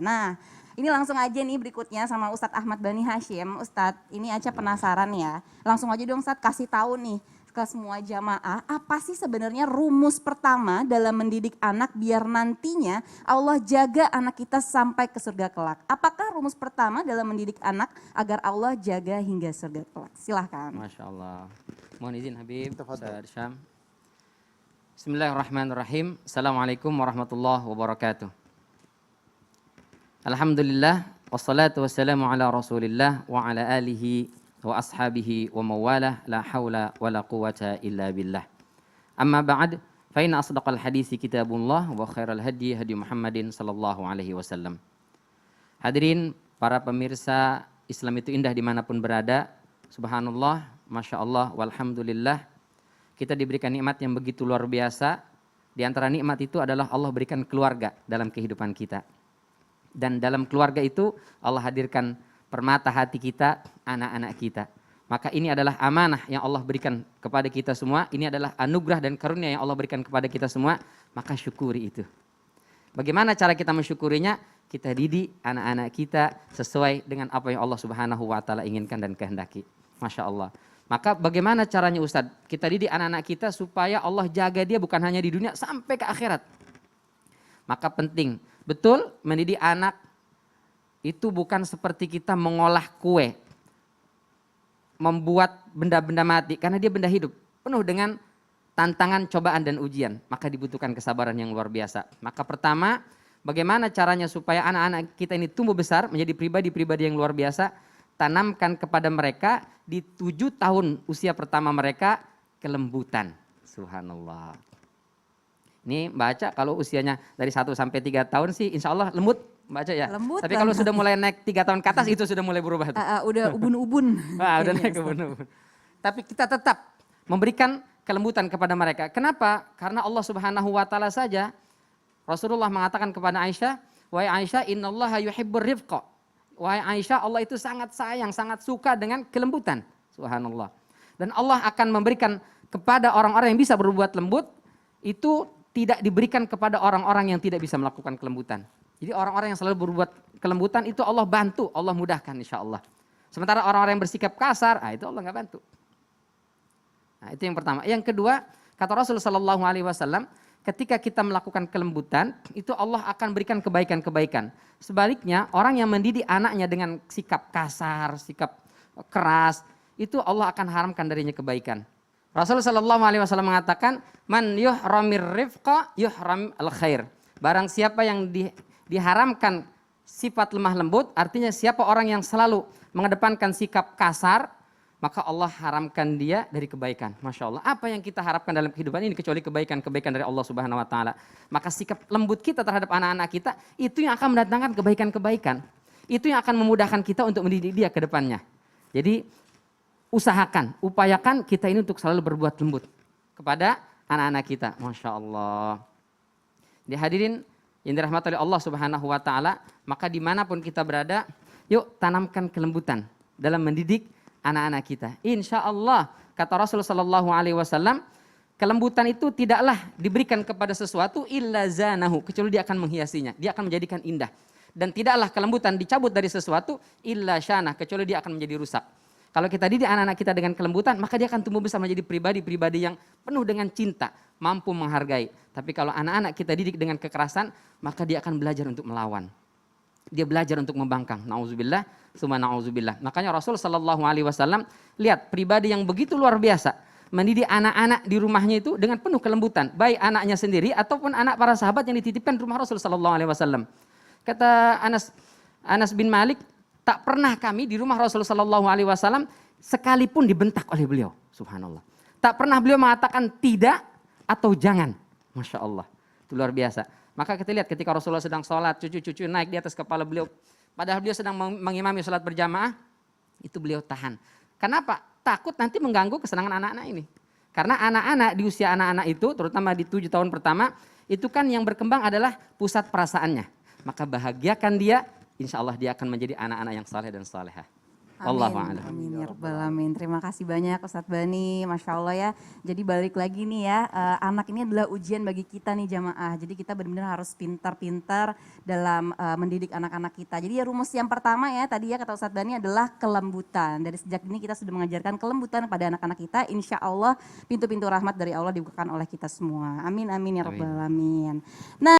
Nah, ini langsung aja nih berikutnya sama Ustadz Ahmad Bani Hashim. Ustadz, ini Aca penasaran ya. Langsung aja dong Ustadz kasih tahu nih ke semua jamaah, apa sih sebenarnya rumus pertama dalam mendidik anak biar nantinya Allah jaga anak kita sampai ke surga kelak. Apakah rumus pertama dalam mendidik anak agar Allah jaga hingga surga kelak? Silahkan. Masya Allah. Mohon izin Habib, Ustaz Syam. Bismillahirrahmanirrahim. Assalamualaikum warahmatullahi wabarakatuh. Alhamdulillah, wassalatu wassalamu ala rasulillah wa ala alihi wa ashabihi wa mawalah, la hawla wa la quwata illa billah. Amma ba'd, fa inna asdaqal hadisi kitabullah wa khairal hadi hadi Muhammadin sallallahu alaihi wasallam. Hadirin para pemirsa, Islam itu indah dimanapun berada. Subhanallah, Masya Allah, walhamdulillah. Kita diberikan nikmat yang begitu luar biasa. Di antara nikmat itu adalah Allah berikan keluarga dalam kehidupan kita. Dan dalam keluarga itu Allah hadirkan permata hati kita, anak-anak kita. Maka ini adalah amanah yang Allah berikan kepada kita semua. Ini adalah anugerah dan karunia yang Allah berikan kepada kita semua. Maka syukuri itu. Bagaimana cara kita mensyukurinya? Kita didik anak-anak kita sesuai dengan apa yang Allah Subhanahu wa Ta'ala inginkan dan kehendaki. Masya Allah. Maka bagaimana caranya Ustadz? Kita didik anak-anak kita supaya Allah jaga dia bukan hanya di dunia sampai ke akhirat. Maka penting, betul mendidik anak itu bukan seperti kita mengolah kue, membuat benda-benda mati, karena dia benda hidup, penuh dengan tantangan, cobaan, dan ujian. Maka dibutuhkan kesabaran yang luar biasa. Maka pertama, bagaimana caranya supaya anak-anak kita ini tumbuh besar, menjadi pribadi-pribadi yang luar biasa, tanamkan kepada mereka di 7 tahun usia pertama mereka kelembutan. Subhanallah. Ini baca kalau usianya dari 1 sampai 3 tahun sih insya Allah lembut. Baca ya. Lembut. Tapi kalau sudah mulai naik 3 tahun ke atas itu sudah mulai berubah. Udah ubun-ubun. Udah naik ubun-ubun. Tapi kita tetap memberikan kelembutan kepada mereka. Kenapa? Karena Allah Subhanahu wa Ta'ala saja Rasulullah mengatakan kepada Aisyah, "Wahai Aisyah, innallaha yuhibbur rifqa." Wahai Aisyah, Allah itu sangat sayang, sangat suka dengan kelembutan. Subhanallah. Dan Allah akan memberikan kepada orang-orang yang bisa berbuat lembut itu tidak diberikan kepada orang-orang yang tidak bisa melakukan kelembutan. Jadi orang-orang yang selalu berbuat kelembutan itu Allah bantu, Allah mudahkan insya Allah. Sementara orang-orang yang bersikap kasar, itu Allah nggak bantu. Nah, itu yang pertama. Yang kedua, kata Rasulullah SAW, ketika kita melakukan kelembutan, itu Allah akan berikan kebaikan-kebaikan. Sebaliknya, orang yang mendidik anaknya dengan sikap kasar, sikap keras, itu Allah akan haramkan darinya kebaikan. Rasulullah SAW mengatakan, man yuhramir rifqa yuhram al-khair. Barang siapa yang diharamkan sifat lemah lembut, artinya siapa orang yang selalu mengedepankan sikap kasar, maka Allah haramkan dia dari kebaikan. Masya Allah. Apa yang kita harapkan dalam kehidupan ini kecuali kebaikan-kebaikan dari Allah Subhanahu wa Ta'ala. Maka sikap lembut kita terhadap anak-anak kita, itu yang akan mendatangkan kebaikan-kebaikan. Itu yang akan memudahkan kita untuk mendidik dia ke depannya. Jadi usahakan, upayakan kita ini untuk selalu berbuat lembut kepada anak-anak kita. Masya Allah. Dihadirin yang dirahmati oleh Allah Subhanahu wa Ta'ala, maka dimanapun kita berada, yuk tanamkan kelembutan dalam mendidik anak-anak kita. Insya Allah, kata Rasulullah SAW, kelembutan itu tidaklah diberikan kepada sesuatu illa zanahu, kecuali dia akan menghiasinya, dia akan menjadikan indah. Dan tidaklah kelembutan dicabut dari sesuatu illa syanah, kecuali dia akan menjadi rusak. Kalau kita didik anak-anak kita dengan kelembutan, maka dia akan tumbuh besar menjadi pribadi-pribadi yang penuh dengan cinta, mampu menghargai. Tapi kalau anak-anak kita didik dengan kekerasan, maka dia akan belajar untuk melawan. Dia belajar untuk membangkang. Nauzubillah, summa nauzubillah. Makanya Rasul SAW lihat pribadi yang begitu luar biasa, mendidik anak-anak di rumahnya itu dengan penuh kelembutan, baik anaknya sendiri ataupun anak para sahabat yang dititipkan di rumah Rasul SAW. Kata Anas bin Malik, tak pernah kami di rumah Rasulullah SAW sekalipun dibentak oleh beliau. Subhanallah. Tak pernah beliau mengatakan tidak atau jangan. Masya Allah. Itu luar biasa. Maka kita lihat ketika Rasulullah sedang sholat, cucu-cucu naik di atas kepala beliau. Padahal beliau sedang mengimami sholat berjamaah, itu beliau tahan. Kenapa? Takut nanti mengganggu kesenangan anak-anak ini. Karena anak-anak di usia anak-anak itu, terutama di 7 tahun pertama, itu kan yang berkembang adalah pusat perasaannya. Maka bahagiakan dia, insya Allah dia akan menjadi anak-anak yang saleh dan salehah. Wallahu a'lam. Amin ya rabbal alamin. Terima kasih banyak Ustadz Bani, Masya Allah ya. Jadi balik lagi nih ya, anak ini adalah ujian bagi kita nih jamaah. Jadi kita benar-benar harus pintar-pintar dalam mendidik anak-anak kita. Jadi ya rumus yang pertama ya tadi ya kata Ustadz Bani adalah kelembutan. Dari sejak ini kita sudah mengajarkan kelembutan pada anak-anak kita. Insya Allah pintu-pintu rahmat dari Allah dibukakan oleh kita semua. Amin amin ya rabbal alamin. Nah